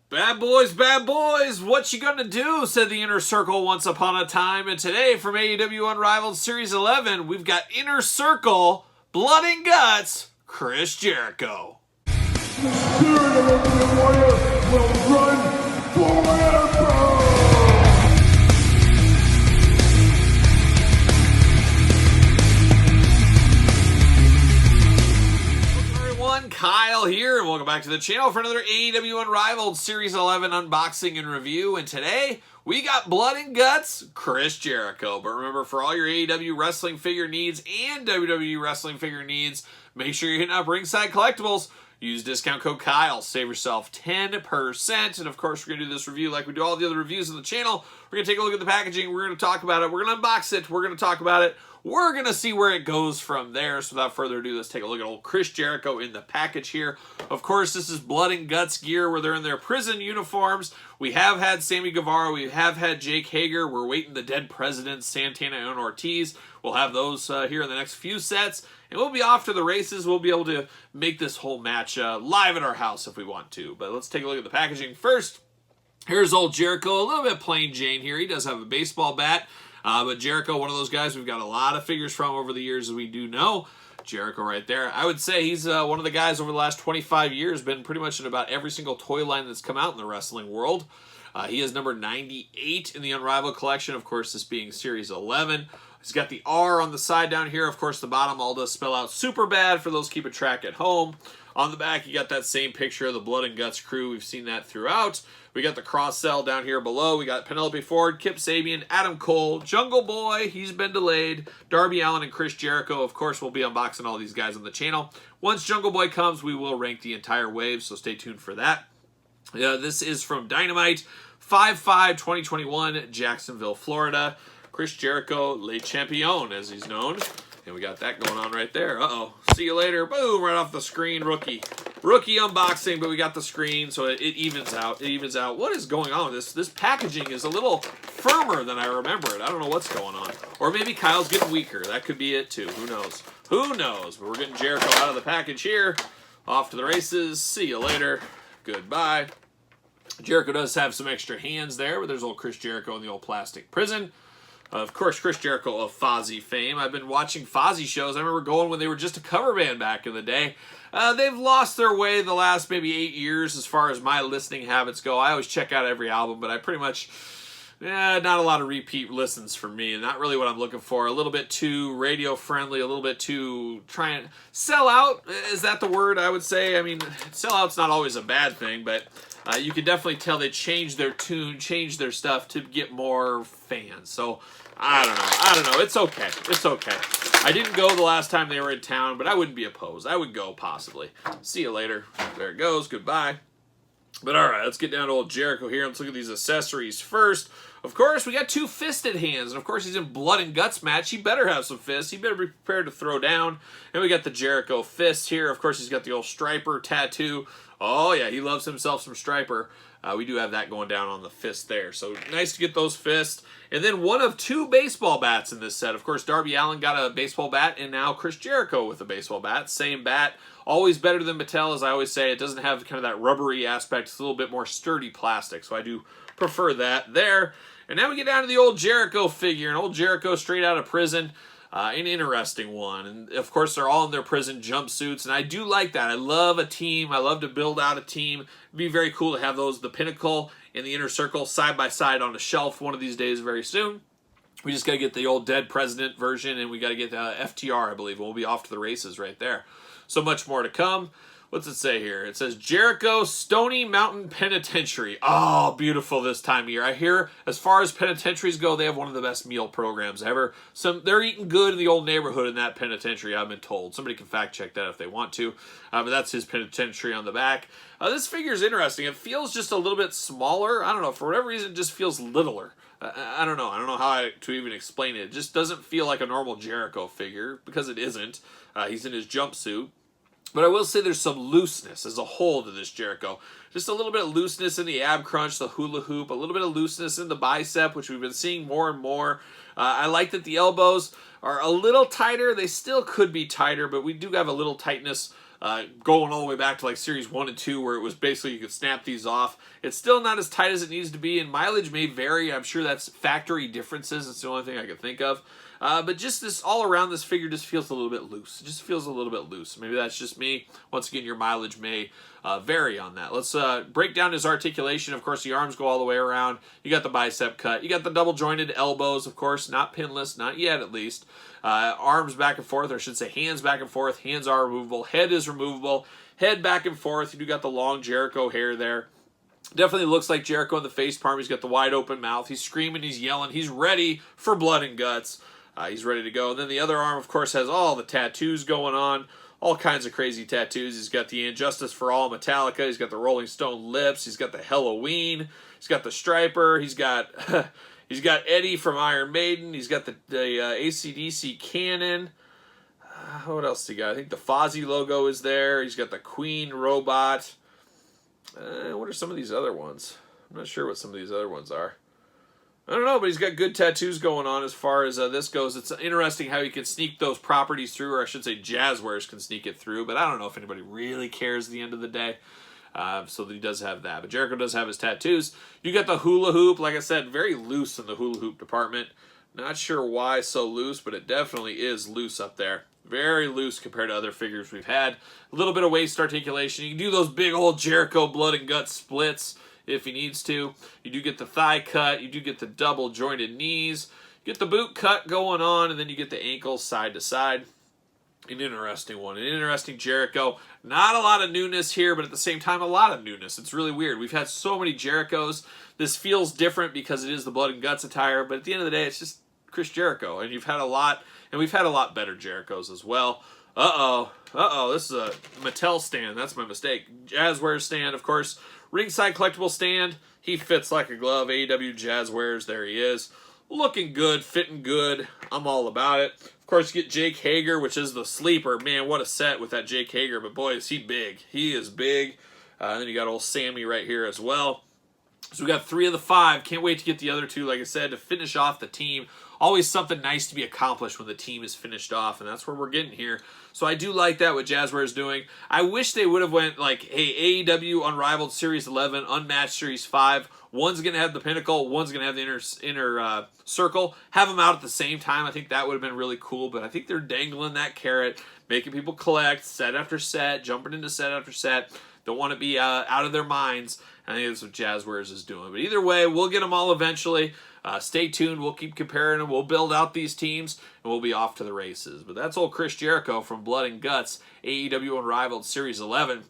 Bad boys, what you gonna do, said the Inner Circle once upon a time. And today, from AEW Unrivaled Series 11, we've got Inner Circle, Blood and Guts, Chris Jericho. The spirit of Ultimate Warrior will run forever! Kyle here, and welcome back to the channel for another AEW Unrivaled Series 11 unboxing and review. And today, we got Blood and Guts, Chris Jericho. But remember, for all your AEW wrestling figure needs and WWE wrestling figure needs, make sure you're hitting up Ringside Collectibles. Use discount code Kyle, save yourself 10%. And of course, we're going to do this review like we do all the other reviews on the channel. We're going to take a look at the packaging, we're going to talk about it, we're going to unbox it, we're going to talk about it. We're going to see where it goes from there. So without further ado, let's take a look at old Chris Jericho in the package here. Of course, this is Blood and Guts gear where they're in their prison uniforms. We have had Sammy Guevara. We have had Jake Hager. We're waiting the dead presidents, Santana and Ortiz. We'll have those here in the next few sets. And we'll be off to the races. We'll be able to make this whole match live at our house if we want to. But let's take a look at the packaging first. Here's old Jericho, a little bit plain Jane here. He does have a baseball bat. But Jericho, one of those guys we've got a lot of figures from over the years, as we do know. Jericho right there. I would say he's one of the guys over the last 25 years, been pretty much in about every single toy line that's come out in the wrestling world. He is number 98 in the Unrivaled collection, of course, this being Series 11. He's got the R on the side down here. Of course, the bottom all does spell out super bad for those keeping track at home. On the back, you got that same picture of the Blood and Guts crew. We've seen that throughout. We got the cross cell down here below. We got Penelope Ford, Kip Sabian, Adam Cole, Jungle Boy, he's been delayed, Darby Allin, and Chris Jericho. Of course, we'll be unboxing all these guys on the channel. Once Jungle Boy comes, we will rank the entire wave, so stay tuned for that. This is from Dynamite, 5/5/2021, Jacksonville, Florida. Chris Jericho, Le Champion, as he's known. And we got that going on right there. Uh-oh. See you later. Boom, right off the screen. Rookie unboxing, but we got the screen, so it evens out. It evens out. What is going on with this? This packaging is a little firmer than I remember it. I don't know what's going on. Or maybe Kyle's getting weaker. That could be it, too. Who knows? Who knows? But we're getting Jericho out of the package here. Off to the races. See you later. Goodbye. Jericho does have some extra hands there, but there's old Chris Jericho in the old plastic prison. Of course, Chris Jericho of Fozzy fame. I've been watching Fozzy shows. I remember going when they were just a cover band back in the day. They've lost their way the last maybe 8 years as far as my listening habits go. I always check out every album, but I pretty much, not a lot of repeat listens for me, and not really what I'm looking for. A little bit too radio friendly, a little bit too try and sell out. Is that the word I would say? I mean, sell out's not always a bad thing, but you can definitely tell they changed their tune, changed their stuff to get more fans. So, I don't know. It's okay. It's okay. I didn't go the last time they were in town, but I wouldn't be opposed. I would go, possibly. See you later. There it goes. Goodbye. But all right, let's get down to old Jericho here. Let's look at these accessories first. Of course, we got two fisted hands. And of course, he's in Blood and Guts match. He better have some fists. He better be prepared to throw down. And we got the Jericho fist here. Of course, he's got the old striper tattoo. Oh, yeah, he loves himself some striper. We do have that going down on the fist there. So nice to get those fists. And then one of two baseball bats in this set. Of course, Darby Allin got a baseball bat, and now Chris Jericho with a baseball bat. Same bat. Always better than Mattel, as I always say. It doesn't have kind of that rubbery aspect. It's a little bit more sturdy plastic, so I do prefer that there. And now we get down to the old Jericho figure. And old Jericho straight out of prison. An interesting one. And of course, they're all in their prison jumpsuits. And I do like that. I love a team. I love to build out a team. It'd be very cool to have those, the Pinnacle and the Inner Circle, side by side on a shelf one of these days very soon. We just got to get the old dead president version, and we got to get FTR, I believe. We'll be off to the races right there. So much more to come. What's it say here? It says Jericho Stony Mountain Penitentiary. Oh, beautiful this time of year. I hear as far as penitentiaries go, they have one of the best meal programs ever. They're eating good in the old neighborhood in that penitentiary, I've been told. Somebody can fact check that if they want to. But that's his penitentiary on the back. This figure is interesting. It feels just a little bit smaller. I don't know. For whatever reason, it just feels littler. I don't know. I don't know how to even explain it. It just doesn't feel like a normal Jericho figure because it isn't. He's in his jumpsuit. But I will say there's some looseness as a whole to this Jericho. Just a little bit of looseness in the ab crunch, the hula hoop, a little bit of looseness in the bicep, which we've been seeing more and more. I like that the elbows are a little tighter. They still could be tighter, but we do have a little tightness going all the way back to like series 1 and 2 where it was basically you could snap these off. It's still not as tight as it needs to be, and mileage may vary. I'm sure that's factory differences. It's the only thing I can think of. But just this all around, this figure just feels a little bit loose. It just feels a little bit loose. Maybe that's just me. Once again, your mileage may vary on that. Let's break down his articulation. Of course, the arms go all the way around. You got the bicep cut. You got the double jointed elbows, of course, not pinless, not yet at least. Arms back and forth, or I should say hands back and forth. Hands are removable. Head is removable. Head back and forth. You do got the long Jericho hair there. Definitely looks like Jericho in the face palm. He's got the wide open mouth. He's screaming. He's yelling. He's ready for blood and guts. He's ready to go. And then the other arm, of course, has all the tattoos going on. All kinds of crazy tattoos. He's got the Injustice for All Metallica. He's got the Rolling Stone lips. He's got the Halloween. He's got the Striper. He's got he's got Eddie from Iron Maiden. He's got the AC/DC cannon. What else he got? I think the Fozzy logo is there. He's got the Queen robot. What are some of these other ones? I'm not sure what some of these other ones are. I don't know, but he's got good tattoos going on as far as this goes. It's interesting how he can sneak those properties through, or I should say Jazzwares can sneak it through, but I don't know if anybody really cares at the end of the day. So he does have that. But Jericho does have his tattoos. You got the hula hoop. Like I said, very loose in the hula hoop department. Not sure why so loose, but it definitely is loose up there. Very loose compared to other figures we've had. A little bit of waist articulation. You can do those big old Jericho blood and guts splits if he needs to. You do get the thigh cut. You do get the double jointed knees. You get the boot cut going on, and then you get the ankles side to side. An interesting one. An interesting Jericho. Not a lot of newness here, but at the same time, a lot of newness. It's really weird. We've had so many Jerichos. This feels different because it is the blood and guts attire, but at the end of the day, it's just Chris Jericho. And you've had a lot, and we've had a lot better Jerichos as well. This is a Mattel stand. That's my mistake. Jazzwares stand, of course. Ringside collectible stand. He fits like a glove. AEW Jazzwares. There he is. Looking good. Fitting good. I'm all about it. Of course, you get Jake Hager, which is the sleeper. Man, what a set with that Jake Hager. But boy, is he big. He is big. And then you got old Sammy right here as well. So we got 3 of the 5. Can't wait to get the other 2, like I said, to finish off the team. Always something nice to be accomplished when the team is finished off, and that's where we're getting here. So I do like that, what Jazzware is doing. I wish they would have went like, hey, AEW Unrivaled Series 11, Unmatched Series 5. One's going to have the pinnacle, one's going to have the inner circle. Have them out at the same time. I think that would have been really cool, but I think they're dangling that carrot, making people collect set after set, jumping into set after set. Don't want to be out of their minds. I think that's what Jazzwares is doing. But either way, we'll get them all eventually. Stay tuned. We'll keep comparing them. We'll build out these teams, and we'll be off to the races. But that's old Chris Jericho from Blood and Guts, AEW Unrivaled Series 11.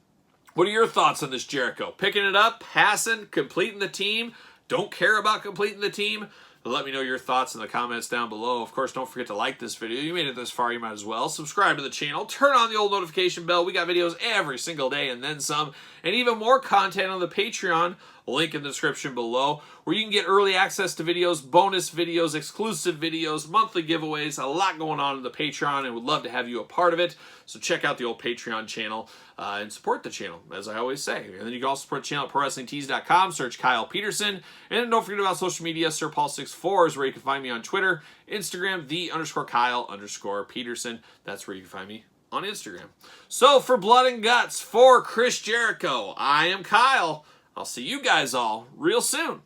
What are your thoughts on this Jericho? Picking it up, passing, completing the team? Don't care about completing the team? Let me know your thoughts in the comments down below. Of course, don't forget to like this video. You made it this far, you might as well. Subscribe to the channel. Turn on the old notification bell. We got videos every single day and then some. And even more content on the Patreon. Link in the description below, where you can get early access to videos, bonus videos, exclusive videos, monthly giveaways. A lot going on in the Patreon, and would love to have you a part of it. So check out the old Patreon channel and support the channel, as I always say. And then you can also support the channel at ProWrestlingTees.com. Search Kyle Peterson. And don't forget about social media. SirPaul64 is where you can find me on Twitter, Instagram, _Kyle_Peterson. That's where you can find me on Instagram. So for Blood and Guts, for Chris Jericho, I am Kyle. I'll see you guys all real soon.